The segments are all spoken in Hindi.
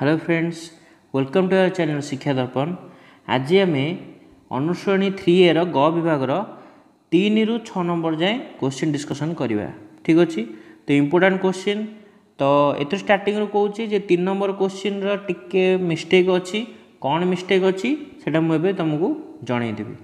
Hello friends, welcome to our channel Shiksha Darpan. आज आम अनुश्रेणी 3A ग विभाग 3 रु 6 नंबर जाए क्वेश्चन डिस्कसन करवा। ठीक अच्छे, तो इम्पोर्टाट क्वेश्चन। तो ये स्टार्टिंग कहूँ जे 3 नंबर क्वेश्चन टिके मिस्टेक अच्छी। कौन मिस्टेक अच्छी से मुझे तुमको जनईदेवी।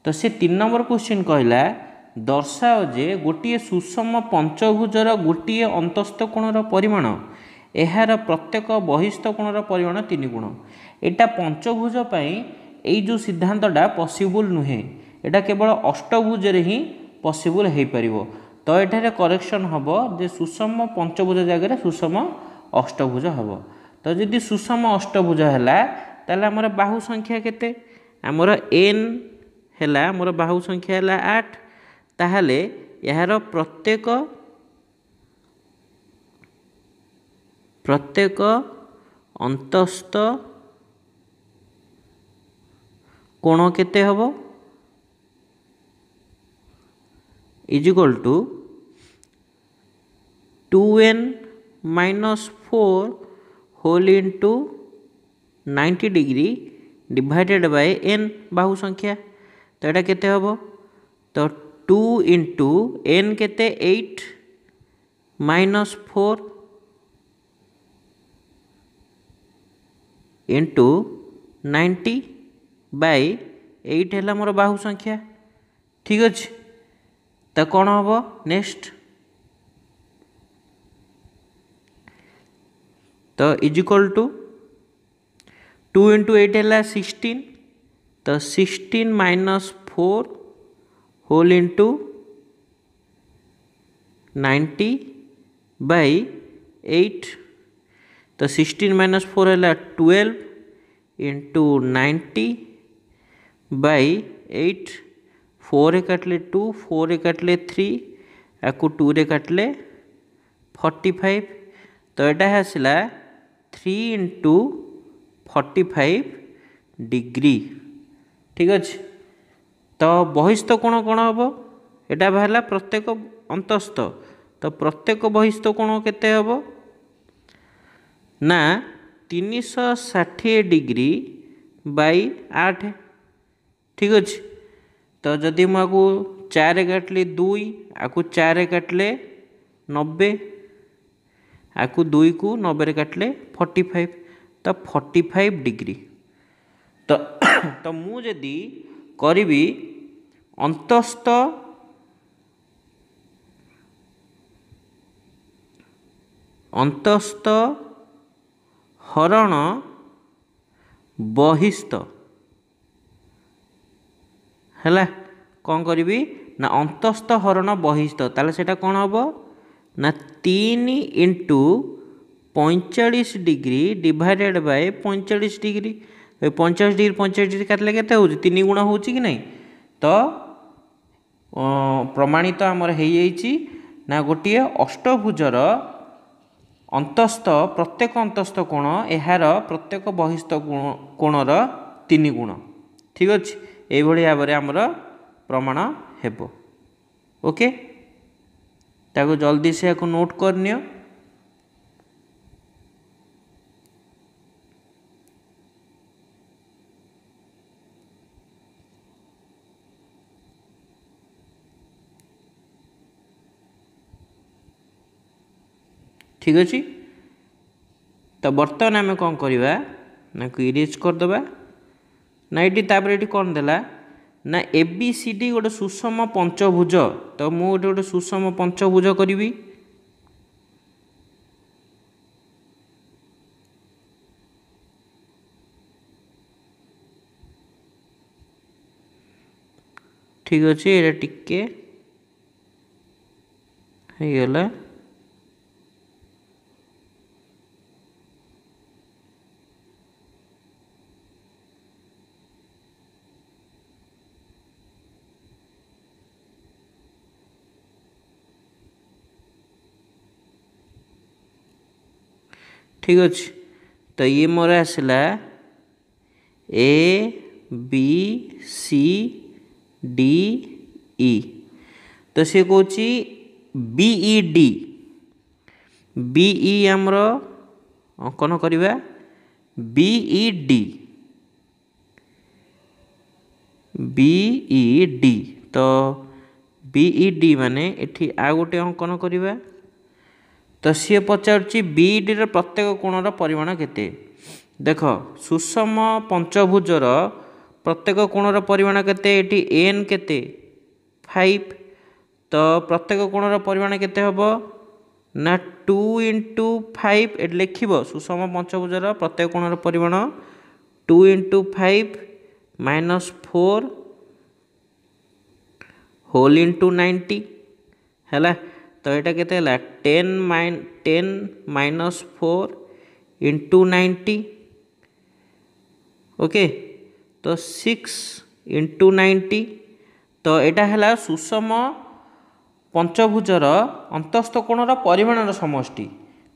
तो से 3 नंबर क्वेश्चन कहला दर्शाओ जे गोटे सुषम पंचभुजर गोटे अंतस्थ कोणर परिमाण एहार प्रत्येक बहिस्थ कोणर परिमाण 3 गुण। एटा पंचभुज यही जो सिद्धांतटा पॉसिबल नुहे, एटा केवल अष्टभुज ही पॉसिबल हो पार। तो ये करेक्शन हम जे सुषम पंचभुज जगह सुषम अष्टभुज हम। तो जदि सुषम अष्टभुज है ताल आमर बाहु संख्या केते आमर n है, आमर बाहु संख्या है 8। ताहले यार प्रत्येक अंतस्थ कोण केते हबो is equal to 2n - 4 whole into 90 degree divided by n बाहु संख्या। तो यहाँ केते हबो, तो 2 इंटू n केते 8 माइनस 4 इंटू 90 बाय 8 है मोर बाहु संख्या। ठीक अच्छे, तो कौन हम नेक्स्ट, तो इज इक्वल टू 2 इंटू 8 है 16। तो 16 माइनस 4 होल इंटू 90 बाय 8। तो 16 माइनस 4 है 12 इंटू 90 बाय 8। 4 रे काटले 2, 4 रे काटले 3, आपको 2 रे काटले 45। तो यहाँ आसला 3 इंटू 45 डिग्री। ठीक अच्छे, तो बहिस्थ कोण कौन हम, यहाँ बाहर प्रत्येक अंतस्थ। तो प्रत्येक बहिस्थ कोण केते हम ना 360 डिग्री बाई 8। ठीक अच्छे, तो जदि मुझे 4 काटली 2, आपको 4 काटले 90, आपको 2 को 90 काटले 45। तो 45 डिग्री। तो मुझे करी अंतस्थ हरण बहिस्थ है, कौन करी ना अंतस्थ हरण बहिस्थ। ताले सेटा कौन हम ना 3 into 45 degree divided bye 45 degree. 45 degree 45 degree काटले केते हो 3 गुण हो कि नहीं। तो प्रमाणित आमर हो ना गोटे अष्टभुजर अंतस्थ प्रत्येक अंतस्थ कोण यार प्रत्येक बहिस्थ कोणर 3 गुण। ठीक अच्छे, ये भाव में आमर प्रमाण हेबो। ओके, ताको जल्दी से नोट करनियो। ठीक अच्छे, तो बर्तमान आम कौन करवा ना इरेज करदे ना ये कौन देला ना ABCD गोटे सुषम पंचभुज। तो मुझे गोटे सुषम पंचभुज करी। ठीक अच्छे, ये टिके गला। ठीक अच्छे, तो ये मोर आसला ABCDE। तो सी कौन BED, BE आमर अंकन करवा बीईडी बीईडी तो बीईडी माने एठी आ गोटे अंकन करवा तो सी पचार बीईडी प्रत्येक कोणर परिमाण केते देख सुषम पंचभुजर प्रत्येक कोणर परिमाण केते एटी एन केते 5 तो प्रत्येक कोणर परिमाण केते हबो ना 2 × 5 एट लिखिबो सुषम पंचभुजर प्रत्येक कोणर परिमाण 2 × 5 -4 होल इंटू 90 है तो यहाँ के 10 -4 इंटू 90 ओके तो 6 इंटू 90 तो यहाँ है सुषम पंचभुजर अंतस्थ कोणर परिमाणर समष्टि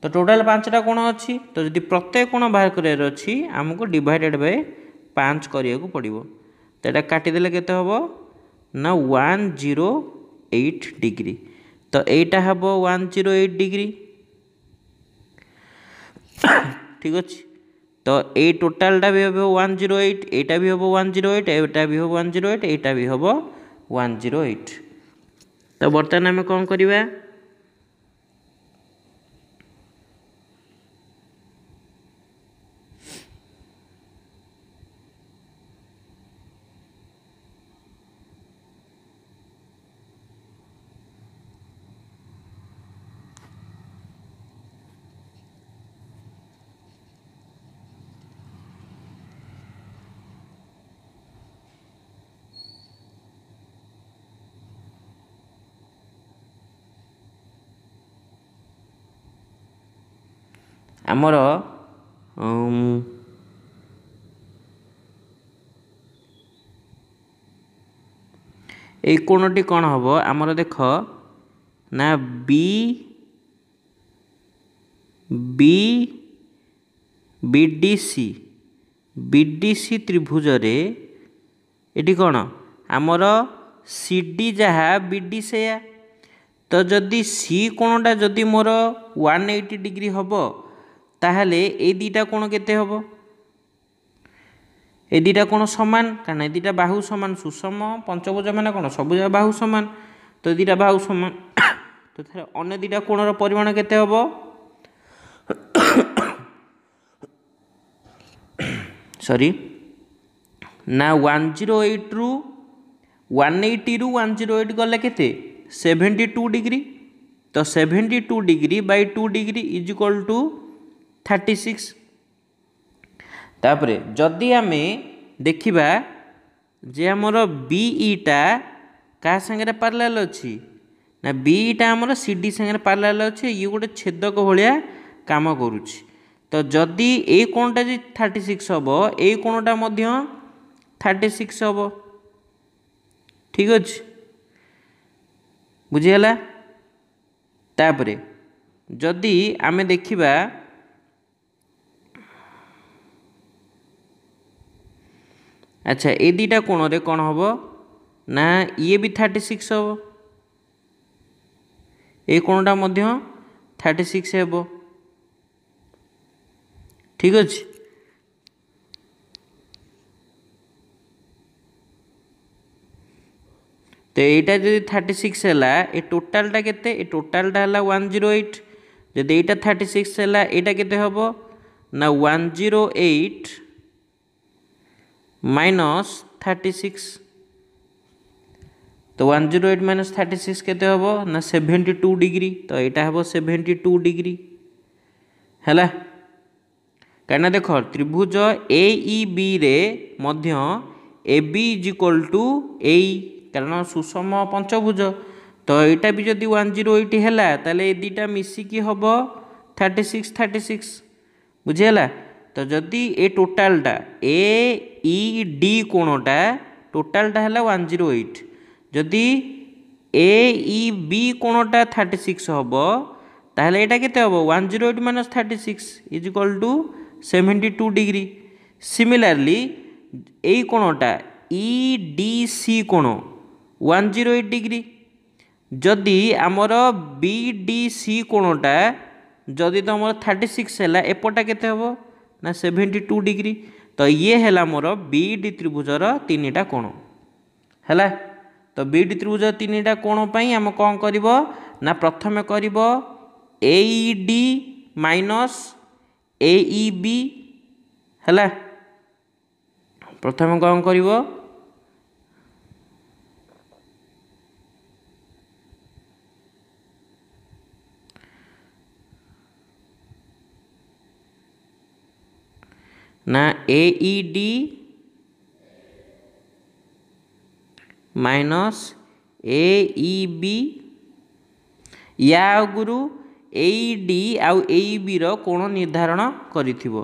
तो टोटाल 5टा कोण अच्छी तो यदि प्रत्येक कोण बाहर करार अच्छी आमको डिवाइडेड बाय 5 करिया पड़ो तो यहाँ काटिदेले केते हबो ना 108 डिग्री तो এইটা হব 108 डिग्री ठीक अच्छे तो ये टोटालटा भी हम 108 एटा भी हम 108 एटा भी हम 108 एटा भी हम 108 तो बर्तमान आम कौन करवा आमर এই কোণটি কোণ হব আমার দেখ না বিডিসি বিডিসি ত্রিভুজরে এটি কোণ আমার সিডি যাহা বিডি সেয়া তো যদি সি কোণটা যদি মোর 180 ডিগ্রি হব তাহলে এই দুইটা কোণ কেতে হব এই দুইটা কোণ সমান কারণ এই দুইটা বাহু সমান সুষম পঞ্চভুজ মানে কোণ সবু বাহু সমান তো এই দুইটা বাহু সমান তো তাহলে অন্য দুইটা কোণর পরিমাণ কেতে হব সরি না 108 রু 180 রু 108 গলে কেতে 72 डिग्री तो 72 degree by 2 degree is equal to 36 तापरे जदि आमे देखिबा जे हमर बीईटा का संगे पैरेलल अछि ना बीईटा हमर सीडी संगे पैरेलल अछि ये गोटे छेदक भलिया काम करूछि तो जदि ए कोणटा जे 36 हबो ए कोणटा मध्य 36 हबो ठीक अछि बुझीगला तापरे जदि आमे देखिबा अच्छा ए दुईटा कोण रे कौन हम ना ये भी 36 हम ए कोणटा मध्य 36 हेब ठीक अच्छे तो यहाँ जब 36 है ये टोटालटा केते ए टोटालटा है 108 जब यहाँ 36 है यहाँ केते हम ना 108 माइनस 36 तो 108 माइनस 36 केते हम ना 72 डिग्री तो यहाँ हम 72 डिग्री है कहीं देख त्रिभुज AEB रे मध्य AB इज इक्वल टू ए कारण सुषम पंचभुज तो यहाँ भी जदि 108 है ताले ए दुईटा मिसिकी हम 36 बुझीगला तो जदि ए टोटालटा AED कोणटा टोटालटा है 108 जदि AEB कोणटा 36 हम ताहले एटा केते हबो 108 minus 36 is equal to 72 degree similarly ए कोणटा EDC कोण 108 डिग्री जदि आमर BDC कोणटा जदि तुम 36 है एपटा केते हम ना 72 डिग्री। तो ये है मोर बीडी त्रिभुजर 3टा कोण है। तो बीडी त्रिभुजर 3टा कोण पर आम कौन कर ना प्रथम कर एईडी माइनस एईबी है। प्रथम कौन कर ना एईडी माइनस एईबी या आगुरु एईडी आउ एईबी रो कोण निर्धारण करिथिबो।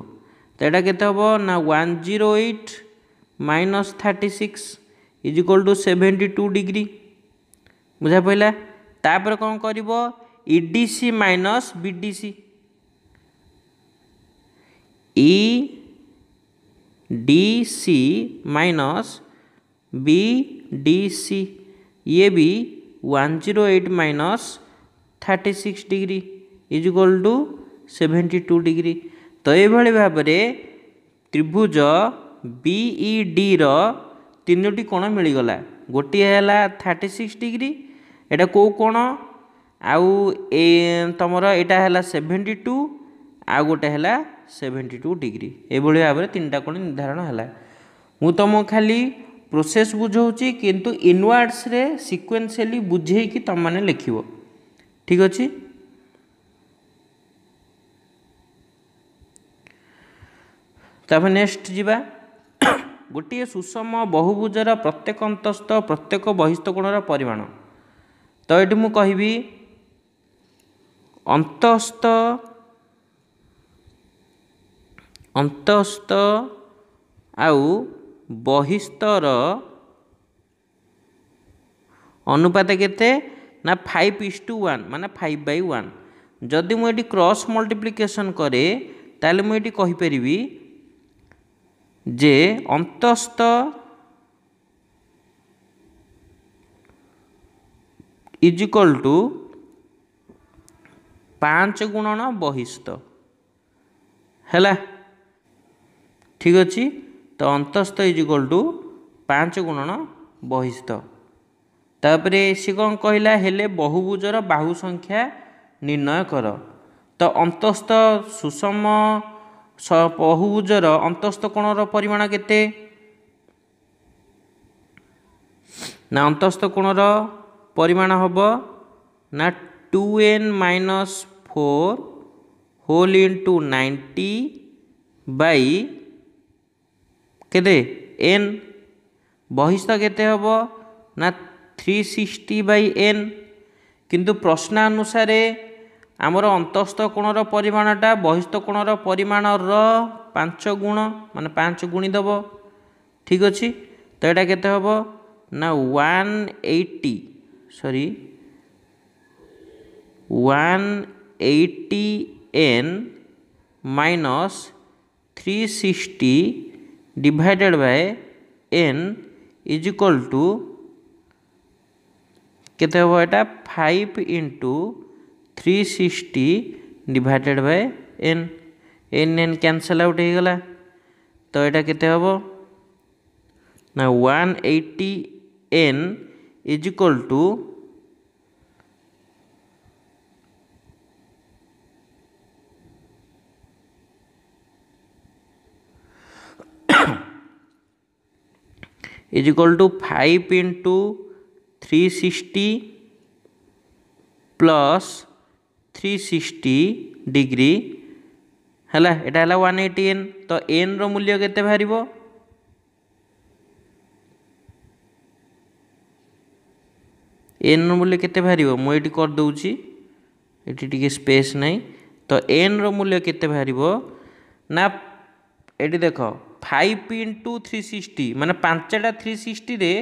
तो एटा केते हबो ना 108 minus 36 is equal to 72 degree बुझा पइला। तापर कौन करिवो EDC minus BDC EDC minus BDC ये भी 108 minus 36 degree is equal to 72 degree. तो ये भाव में त्रिभुज बीईडी रो 3टी कोण मिलगला। गोटे है 36 डिग्री एटा कौ कोण आउ तुम यहाँ है 72 आउ गोटे है 72 डिग्री। ये भाव में 3टा कोण निर्धारण है। मु तुम खाली प्रोसेस बुझाऊँगी किंतु इनवर्ड्स रे सिक्वेंशियली बुझेकी तुम मैंने लिख ठीक अच्छे। तब नेक्स्ट जीवा गोटे सुषम बहुभुजर प्रत्येक अंतस्थ प्रत्येक बहिस्थ कोणर परिमाण। तो ये मुझे कहबी अंतस्थ अंतस्थ आउ बहिस्थर अनुपात केते ना 5:1 माने 5/1। जदि मुझे क्रॉस मल्टीप्लिकेशन करे ताले मुझे कहि परिबी जे अंतस्थ इज इक्वल टू 5 गुणन बहिस्थ है। ठीक अच्छे। तो अंतस्थ इज इक्वल टू 5 गुणन बहिस्थ। तापर सी कौन कहला हेले बहुभुजर बाहु संख्या निर्णय कर। तो अंतस्थ सुषम बहुभुजर अंतस्थ कोणर परिमाण केते ना अंतस्थ कोणर परिमाण हम ना 2n-4 होल इंटू 90 बाई केते n। बहिस्थ केते हम ना 360/n। किंतु प्रश्नानुसार आमर अंतस्थ कोणर परिमाणटा बहिस्थ कोणर परिमाणर 5 गुण माने 5 गुणी दब। ठीक अच्छे। तो यहाँ केते हम ना 180n minus 360 divided by n is equal to केते हम एटा 5 into 360 divided by n। n cancel out हो गला। तो यहाँ केते हम ना 180n is equal to is equal to 5 into 360 plus 360 degree है। यहाँ है 180n। तो n रो मूल्य केते बाहर n रो मूल्य केते बाहर मुझे कर दूची ये स्पेस नहीं। तो n रो मूल्य केते बाहर ना ये देख 5 इंटू 360 माने 5टा 360 रे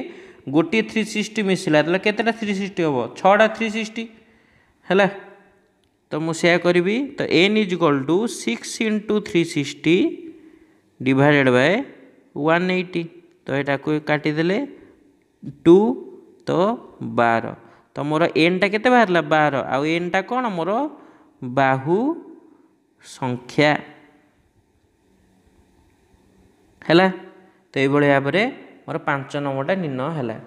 गोटे 360 मिसला तो केतेटा 360 हम 6टा 360 है। तो मुझे करी तो n is equal to 6 into 360 divided by 180। तो यहाँ को काटिदेले 2 तो 12। तो मोर n टा केते बाहरला 12 आउ n टा कौन मोर बाहु संख्या है। तो ये भाव में मोर 5 नंबरटा निर्णय है।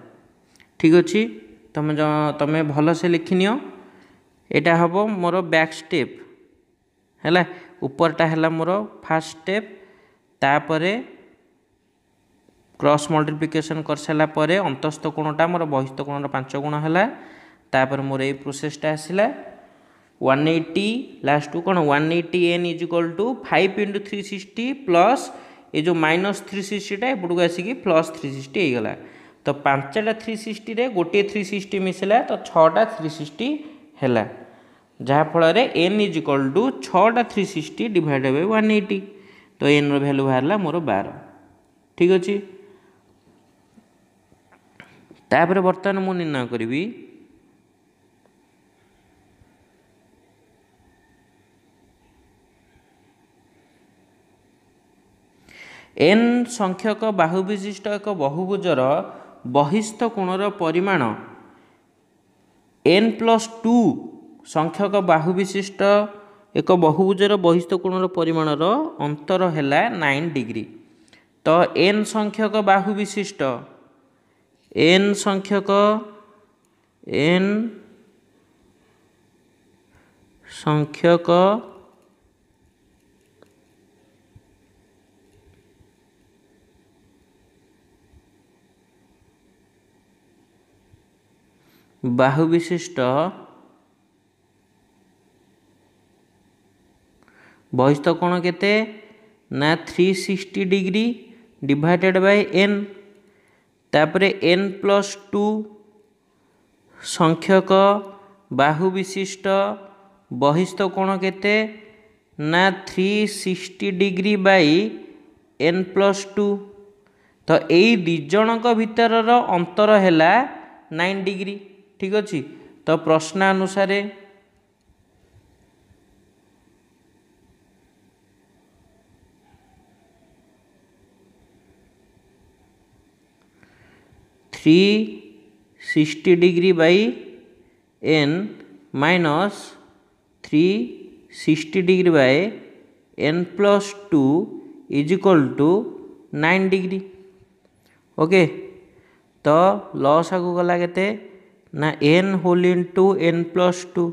ठीक अच्छे तुम भल से लिखिनि। यहाँ हम मोर बैक स्टेप है। उपरटा है मोर फास्ट स्टेप, तापर क्रॉस मल्टीप्लिकेशन कर सारा अंतस्थ कोणटा मोर बहिस्थ कोणर 5 गुण है। तापर मोर ये प्रोसेसटा आसला 180 लास्ट को कौन 180 n is equal to 5 into 360 plus ये जो -360 एपटू आसिक प्लस 360 होगा। तो 5टा 360 रे गोटे 360 मिसला तो 6टा 360 है, जहाँफल n इज इक्वल टू 6टा 360 डिवाइड बाय 180। तो n वैल्यू बाहर मोर 12। ठीक अच्छे तापर बर्तमान मु निर्णय करी n संख्यक बाहु विशिष्ट एक बहुभुजर बहिस्थ कोणर परिमाण n+2 संख्यक बाहु विशिष्ट एक बहुभुजर बहिस्थ कोणर परिमाणर अंतर है 9 डिग्री। तो n संख्यक बाहु विशिष्ट n संख्यक बाहु विशिष्ट बहिस्थ कोण केते ना 360 डिग्री डिवाइडेड बाय n। तापरे n+2 संख्यक बाहु विशिष्ट बहिस्थ कोण केते ना 360 डिग्री बाय n+2। तो यही दिजणक भितरर अंतर है 9 डिग्री। ठीक अच्छे तो प्रश्न अनुसार 360 degree by n minus 360 degree by n+2 is equal to 9 degree. Okay तो लॉस आगु गला केते ना n होल इंटू n+2।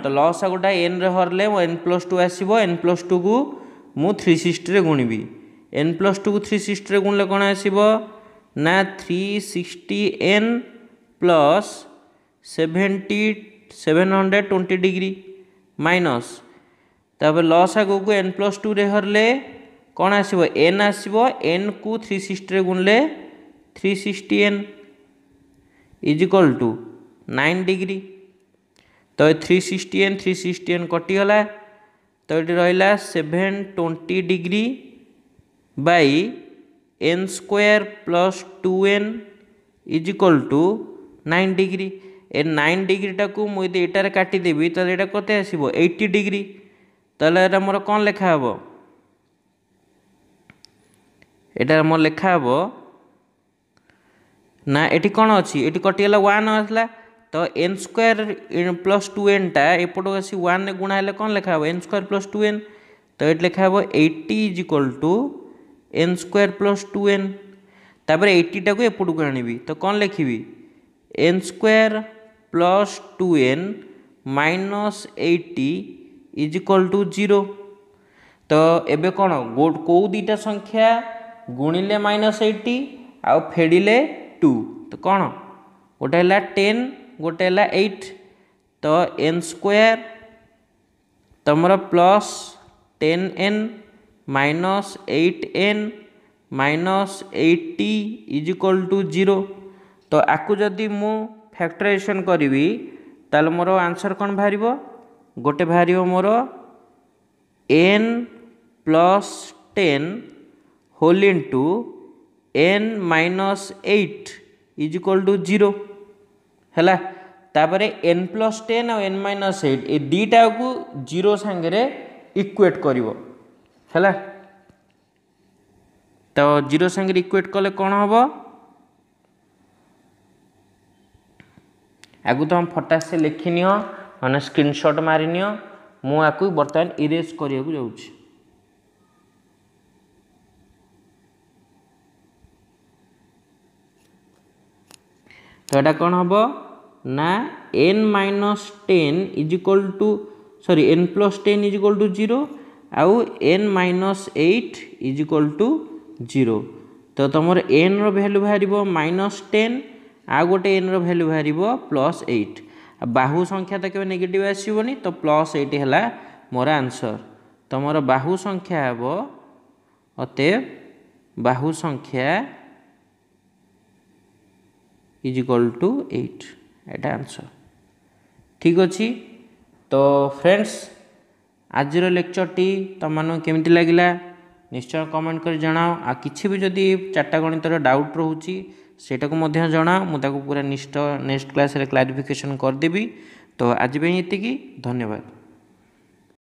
तो लॉस आगुटा n रे हरले n+2 आसीबो। n+2 को मु 360 रे गुणिबी। n+2 को 360 रे गुणले कोन आसीबो ना 360n प्लस 720 डिग्री माइनस तब लॉस आगु को n+2 रे हरले कौन आसीबो n आसीबो। n को 360 रे गुणले 360n is equal to 9 degree. तो 360n कटिगला। तो ये रहा 720 degree by n square plus 2n is equal to 9 degree. ए 9 डिग्रीटा को मुझे एटार काटिदेवी तो ये कते आसीबो 80 डिग्री। तो मोर कौन लेखा हे एटार मोर लेखा हे ना एटी कौन अच्छी ये कटिगला 1 आसला। तो n स्क्वायर प्लस 2n टा एपट आसी 1 गुणा हेल्ले कौन लेखा हे n स्क्वायर प्लस 2n। तो ये लेखा हे 80 is equal to n square plus 2n। तापर 80 टाक एपट को आनबी तो कौन लिखी n square plus 2n minus 80 is equal to 0। तो एबे कौन कौ दीटा संख्या गुणिले -80 आउ फेडिले 2 तो कौन गोटे है 10 गोटे है 8। तो n स्क्वायर तमर plus 10n minus 8n minus 80 is equal to 0। तो आकु जदि मु फैक्टराइजेशन करी ताल मोर आंसर कौन बाहर गोटे बाहर मोर n plus 10 whole into n minus 8 is equal to 0 है। तापरे n प्लस 10 और n माइनस 8 ये दीटा को 0 सांगे इक्वेट करिवो है। तो 0 सांगे इक्वेट कले कौन हम आगु तो हम फटाक से लिखि नियो मैंने स्क्रीनशॉट मारी नियो ମୁଁ ଆକୁ ବର୍ତ୍ତମାନ इरेज କରିବାକୁ ଯାଉଛି। तो यहाँ कौन हम ना n minus 10 is equal to sorry n plus 10 is equal to 0 आउ n minus 8 is equal to 0। तो तुम n रैल्यू बाहर -10 आ गोटे n रैल्यू बाहर +8 बाहु संख्या तो केवल नेगेटिव आसबनी तो +8 है मोर आंसर। तो मोर बाहु संख्या हे अतएव बाहु संख्या is equal to 8 Etah answer. ठीक अच्छी। तो फ्रेंड्स आज लेक्चर टी तुम केमती लगिला निश्चय कमेंट कर जनाओ। आ किसी भी जदि चार्टा गणित डाउट रोची सेटा को मध्य जनाओ मुझे पूरा नेक्स्ट क्लास रे क्लारिफिकेशन करदेवी। तो आज ये धन्यवाद।